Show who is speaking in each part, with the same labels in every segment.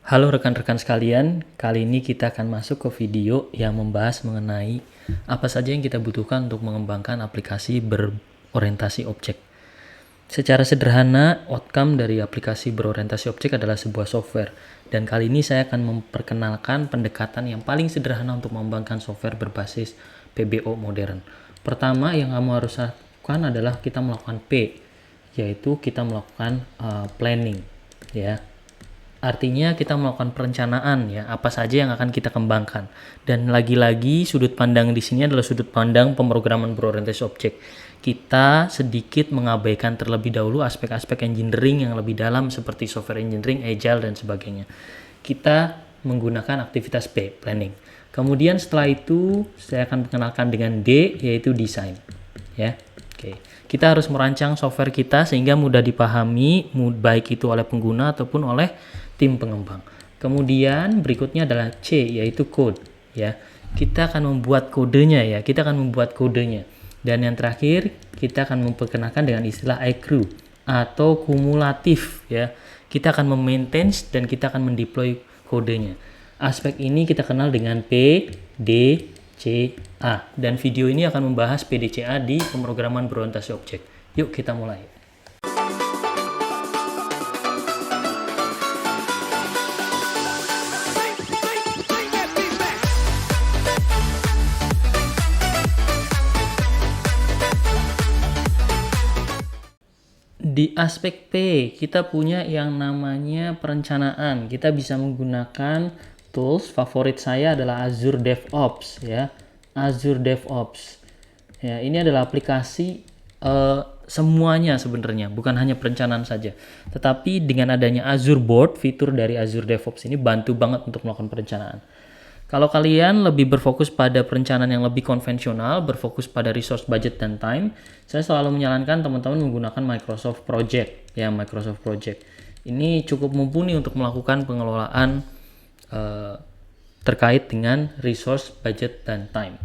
Speaker 1: Halo rekan-rekan sekalian, kali ini kita akan masuk ke video yang membahas mengenai apa saja yang kita butuhkan untuk mengembangkan aplikasi berorientasi objek. Secara sederhana, outcome dari aplikasi berorientasi objek adalah sebuah software. Dan kali ini saya akan memperkenalkan pendekatan yang paling sederhana untuk mengembangkan software berbasis PBO modern. Pertama yang kamu harus lakukan adalah kita melakukan P, yaitu kita melakukan planning, ya. Artinya kita melakukan perencanaan, ya, apa saja yang akan kita kembangkan. Dan lagi-lagi sudut pandang di sini adalah sudut pandang pemrograman berorientasi objek. Kita sedikit mengabaikan terlebih dahulu aspek-aspek engineering yang lebih dalam seperti software engineering, agile dan sebagainya. Kita menggunakan aktivitas P, planning. Kemudian setelah itu saya akan mengenalkan dengan D, yaitu design, ya. Oke. Kita harus merancang software kita sehingga mudah dipahami baik itu oleh pengguna ataupun oleh tim pengembang. Kemudian berikutnya adalah C, yaitu code, ya. Kita akan membuat kodenya, ya. Kita akan membuat kodenya. Dan yang terakhir, kita akan memperkenalkan dengan istilah accrue atau kumulatif, ya. Kita akan memaintain dan kita akan mendeploy kodenya. Aspek ini kita kenal dengan P, D, C, A. Dan video ini akan membahas PDCA di pemrograman berorientasi objek. Yuk kita mulai. Di aspek P, kita punya yang namanya perencanaan. Kita bisa menggunakan tools. Favorit saya adalah Azure DevOps, ya. Azure DevOps. Ya, ini adalah aplikasi semuanya sebenarnya, bukan hanya perencanaan saja. Tetapi dengan adanya Azure Board, fitur dari Azure DevOps ini bantu banget untuk melakukan perencanaan. Kalau kalian lebih berfokus pada perencanaan yang lebih konvensional, berfokus pada resource, budget, dan time, saya selalu menyarankan teman-teman menggunakan Microsoft Project. Ya, Microsoft Project. Ini cukup mumpuni untuk melakukan pengelolaan terkait dengan resource, budget, dan time.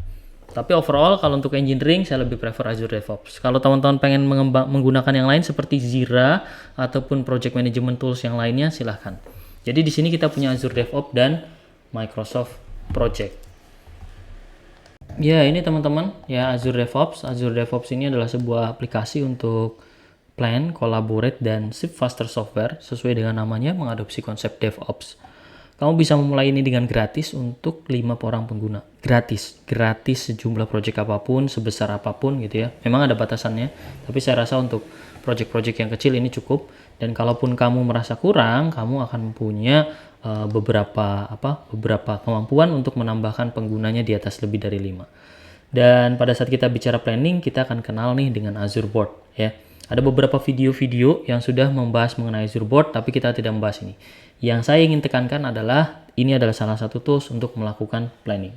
Speaker 1: Tapi overall, kalau untuk engineering, saya lebih prefer Azure DevOps. Kalau teman-teman pengen menggunakan yang lain seperti Jira ataupun project management tools yang lainnya, silahkan. Jadi di sini kita punya Azure DevOps dan Microsoft Project. Ya, ini teman-teman, ya, Azure DevOps. Azure DevOps ini adalah sebuah aplikasi untuk plan, collaborate, dan ship faster software. Sesuai dengan namanya, mengadopsi konsep DevOps. Kamu bisa memulai ini dengan gratis untuk 5 orang pengguna. Gratis sejumlah project apapun, sebesar apapun gitu ya. Memang ada batasannya, tapi saya rasa untuk project-project yang kecil ini cukup. Dan kalaupun kamu merasa kurang, kamu akan punya beberapa kemampuan untuk menambahkan penggunanya di atas lebih dari 5. Dan pada saat kita bicara planning, kita akan kenal nih dengan Azure Board, ya. Ada beberapa video-video yang sudah membahas mengenai Azure Board, tapi kita tidak membahas ini. Yang saya ingin tekankan adalah ini adalah salah satu tools untuk melakukan planning.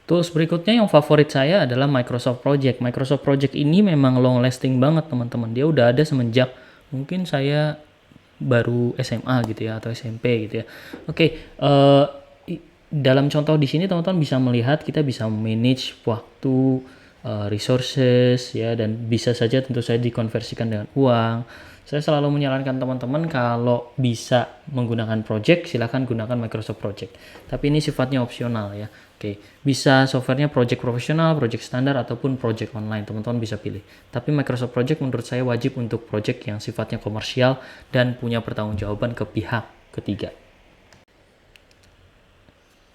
Speaker 1: Tools berikutnya yang favorit saya adalah Microsoft Project. Microsoft Project ini memang long lasting banget teman-teman. Dia udah ada semenjak mungkin saya baru SMA gitu ya, atau SMP gitu ya. Oke, dalam contoh di sini teman-teman bisa melihat kita bisa manage waktu, resources, ya, dan bisa saja tentu saja dikonversikan dengan uang. Saya selalu menyarankan teman-teman kalau bisa menggunakan project, silakan gunakan Microsoft Project. Tapi ini sifatnya opsional, ya. Oke, bisa softwarenya project profesional, project standar, ataupun project online. Teman-teman bisa pilih. Tapi Microsoft Project menurut saya wajib untuk project yang sifatnya komersial dan punya pertanggungjawaban ke pihak ketiga.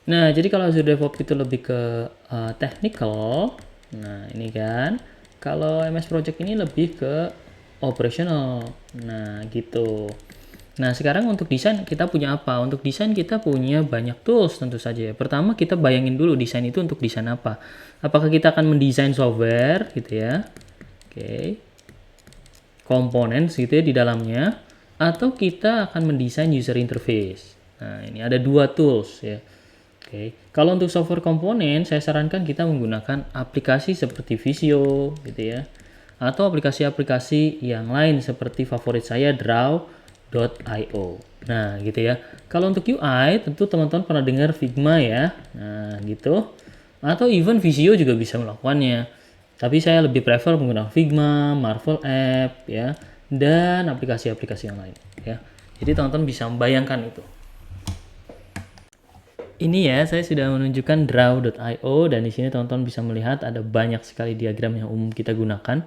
Speaker 1: Nah, jadi kalau Azure DevOps itu lebih ke technical. Nah, ini kan. Kalau MS Project ini lebih ke operational. Nah, gitu. Nah, sekarang untuk desain kita punya apa? Untuk desain kita punya banyak tools tentu saja. Pertama, kita bayangin dulu desain itu untuk desain apa. Apakah kita akan mendesain software gitu ya. Oke. Components gitu ya di dalamnya, atau kita akan mendesain user interface. Nah, ini ada dua tools ya. Oke. Kalau untuk software komponen, saya sarankan kita menggunakan aplikasi seperti Visio gitu ya. Atau aplikasi-aplikasi yang lain seperti favorit saya Draw.io. Nah, gitu ya. Kalau untuk UI, tentu teman-teman pernah dengar Figma ya. Nah, gitu. Atau even Visio juga bisa melakukannya. Tapi saya lebih prefer menggunakan Figma, Marvel App ya, dan aplikasi-aplikasi yang lain ya. Jadi teman-teman bisa membayangkan itu. Ini ya, saya sudah menunjukkan draw.io dan di sini teman-teman bisa melihat ada banyak sekali diagram yang umum kita gunakan.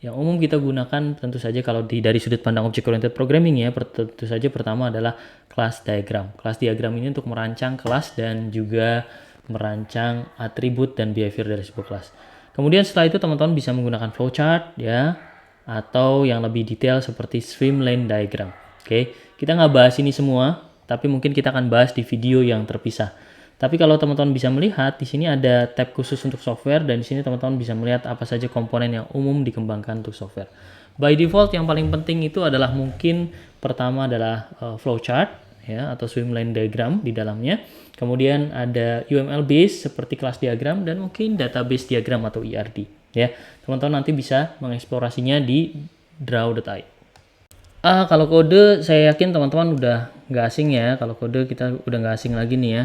Speaker 1: Yang umum kita gunakan tentu saja kalau dari sudut pandang object oriented programming ya, tentu saja pertama adalah class diagram. Class diagram ini untuk merancang kelas dan juga merancang atribut dan behavior dari sebuah kelas. Kemudian setelah itu teman-teman bisa menggunakan flowchart ya, atau yang lebih detail seperti swim lane diagram. Oke, kita nggak bahas ini semua, tapi mungkin kita akan bahas di video yang terpisah. Tapi kalau teman-teman bisa melihat, di sini ada tab khusus untuk software dan di sini teman-teman bisa melihat apa saja komponen yang umum dikembangkan untuk software. By default yang paling penting itu adalah mungkin pertama adalah flowchart ya atau swim lane diagram di dalamnya. Kemudian ada UML base seperti kelas diagram dan mungkin database diagram atau ERD ya. Teman-teman nanti bisa mengeksplorasinya di draw.io. Kalau kode saya yakin teman-teman udah nggak asing ya. Kalau kode kita udah nggak asing lagi nih ya.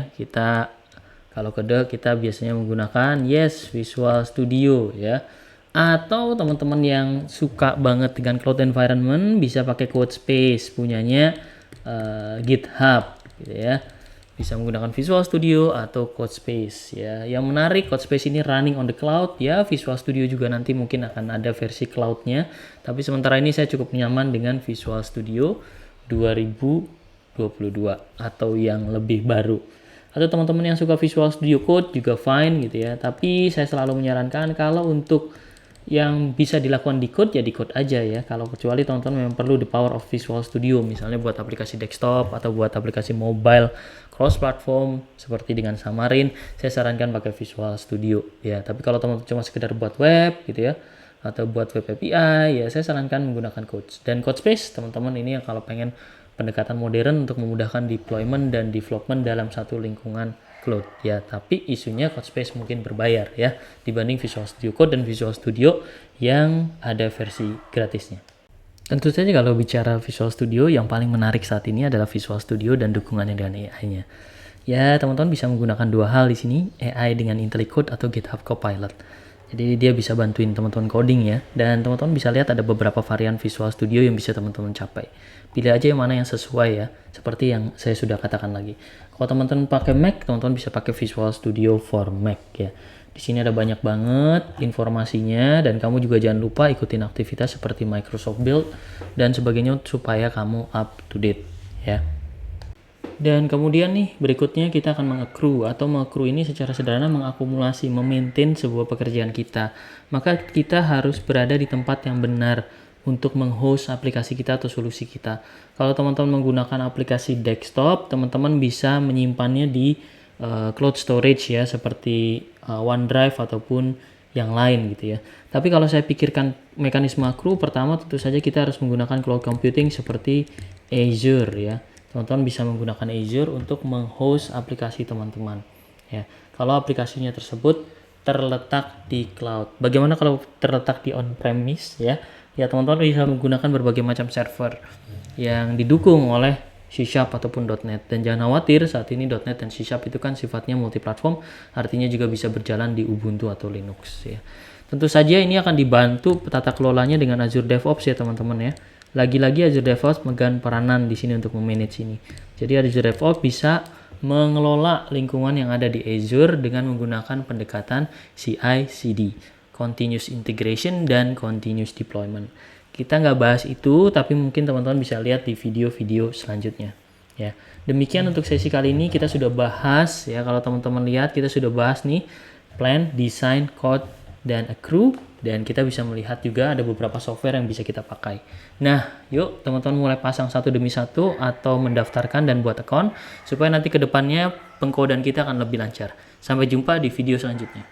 Speaker 1: Kalau kode kita biasanya menggunakan Visual Studio ya. Atau teman-teman yang suka banget dengan cloud environment bisa pakai Codespace punyanya GitHub gitu ya. Bisa menggunakan Visual Studio atau Codespace ya. Yang menarik, Codespace ini running on the cloud ya. Visual Studio juga nanti mungkin akan ada versi cloudnya. Tapi sementara ini saya cukup nyaman dengan Visual Studio 2022 atau yang lebih baru. Atau teman-teman yang suka Visual Studio Code juga fine gitu ya. Tapi saya selalu menyarankan kalau untuk yang bisa dilakukan di code ya di code aja ya. Kalau kecuali teman-teman memang perlu the power of Visual Studio misalnya buat aplikasi desktop atau buat aplikasi mobile cross platform seperti dengan Xamarin, saya sarankan pakai Visual Studio ya. Tapi kalau teman-teman cuma sekedar buat web gitu ya atau buat web API ya saya sarankan menggunakan Codes. Dan Codespace teman-teman ini kalau pengen pendekatan modern untuk memudahkan deployment dan development dalam satu lingkungan cloud ya, tapi isunya Codespace mungkin berbayar ya dibanding Visual Studio Code dan Visual Studio yang ada versi gratisnya. Tentu saja kalau bicara Visual Studio yang paling menarik saat ini adalah Visual Studio dan dukungannya dengan AI-nya. Ya, teman-teman bisa menggunakan dua hal di sini, AI dengan IntelliCode atau GitHub Copilot. Jadi dia bisa bantuin teman-teman coding ya, dan teman-teman bisa lihat ada beberapa varian Visual Studio yang bisa teman-teman capai. Pilih aja yang mana yang sesuai ya, seperti yang saya sudah katakan lagi. Kalau teman-teman pakai Mac, teman-teman bisa pakai Visual Studio for Mac ya. Di sini ada banyak banget informasinya dan kamu juga jangan lupa ikutin aktivitas seperti Microsoft Build dan sebagainya supaya kamu up to date ya. Dan kemudian nih berikutnya kita akan meng-accrue atau meng-accrue ini secara sederhana mengakumulasi, memaintain sebuah pekerjaan kita. Maka kita harus berada di tempat yang benar untuk meng-host aplikasi kita atau solusi kita. Kalau teman-teman menggunakan aplikasi desktop, teman-teman bisa menyimpannya di cloud storage ya seperti OneDrive ataupun yang lain gitu ya. Tapi kalau saya pikirkan mekanisme accrue, pertama tentu saja kita harus menggunakan cloud computing seperti Azure ya. Teman-teman bisa menggunakan Azure untuk meng-host aplikasi teman-teman ya. Kalau aplikasinya tersebut terletak di cloud. Bagaimana kalau terletak di on-premise ya? Ya teman-teman bisa menggunakan berbagai macam server yang didukung oleh C# ataupun .NET. Dan jangan khawatir, saat ini .NET dan C# itu kan sifatnya multiplatform, artinya juga bisa berjalan di Ubuntu atau Linux ya. Tentu saja ini akan dibantu tata kelolanya dengan Azure DevOps ya teman-teman ya. Lagi-lagi Azure DevOps megang peranan di sini untuk memanage ini. Jadi Azure DevOps bisa mengelola lingkungan yang ada di Azure dengan menggunakan pendekatan CI/CD, Continuous Integration dan Continuous Deployment. Kita nggak bahas itu, tapi mungkin teman-teman bisa lihat di video-video selanjutnya. Ya, demikian untuk sesi kali ini kita sudah bahas ya. Kalau teman-teman lihat kita sudah bahas nih plan, design, code, dan accrue. Dan kita bisa melihat juga ada beberapa software yang bisa kita pakai. Nah, yuk teman-teman mulai pasang satu demi satu atau mendaftarkan dan buat account supaya nanti ke depannya pengkodean kita akan lebih lancar. Sampai jumpa di video selanjutnya.